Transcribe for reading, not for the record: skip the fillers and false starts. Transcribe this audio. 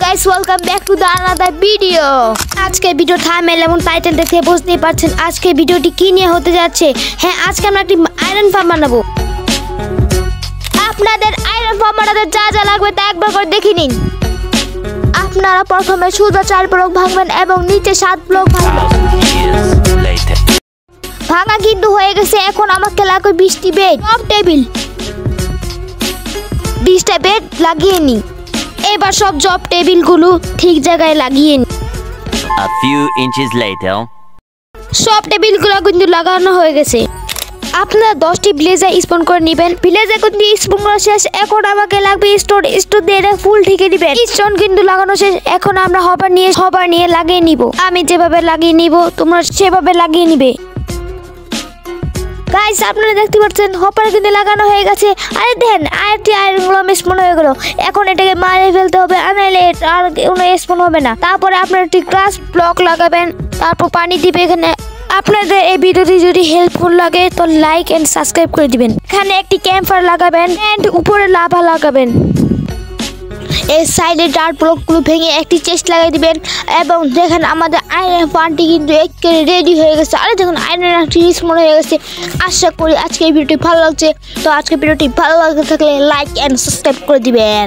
guys, welcome back to the another video. আজকে video thumbnail এবং title দেখে বুঝতেই পারছেন আজকে ভিডিওটি কি নিয়ে হতে যাচ্ছে। হ্যাঁ, আজকে আমরা একটি আয়রন ফার্ম বানাবো। আপনাদের আয়রন ফার্ম বানাতে যা যা লাগবে তা একবার করে দেখে নিন। আপনারা প্রথমে সোজা 4 ব্লক ভাঙবেন এবং নিচে 7 ব্লক ভাঙবেন। ভাঙা কিন্তু হয়ে গেছে। এখন আমাকে লাগবে 20টি বেড, সব টেবিল, 20টা বেড লাগিয়ে নি। এবার সব জব টেবিলগুলো ঠিক জায়গায় লাগিয়ে নি। A few inches later. সব টেবিলগুলো কিন্তু লাগানো হয়ে গেছে। আপনারা 10টি ভিলেজার স্পন করে নেবেন। ভিলেজার কিন্তু স্পন করা শেষ। এখন আমাকে লাগবে স্টোর দিয়ে ফুল ঢেকে দিবেন। স্টোন কিন্তু লাগানো শেষ। এখন আমরা হবার নিয়ে লাগিয়ে নিব। আমি যেভাবে লাগিয়ে নিব তোমরা সেভাবে লাগিয়ে নিবে। গাইস, আপনারা দেখতে পাচ্ছেন হপার কিন্তু লাগানো হয়ে গেছে। আরে দেখেন আরেকটি আয়রন গ্লম স্পন হয়ে গেল। এখন এটাকে মারে ফেলতে হবে, আনাইলে আর কোনো স্পন হবে না। তারপরে আপনারা একটি গ্লাস ব্লক লাগাবেন, তারপর পানি দিবে এখানে। আপনাদের এই ভিডিওটি যদি হেল্পফুল লাগে তো লাইক এন্ড সাবস্ক্রাইব করে দিবেন। এখানে একটি ক্যাম্পফায়ার লাগাবেন এন্ড উপরে লাভা লাগাবেন। এই সাইডে ডার্ক ব্লকগুলো ভেঙে একটি চেস্ট লাগাই দিবেন এবং দেখেন আমাদের আয়রন ফার্মটি কিন্তু একেবারে রেডি হয়ে গেছে। আরে দেখুন আয়রন একটি স্পন হয়ে গেছে। আশা করি আজকে এই ভিডিওটি ভালো লাগছে। তো আজকে ভিডিওটি ভালো লাগতে থাকলে লাইক এন্ড সাবস্ক্রাইব করে দিবেন।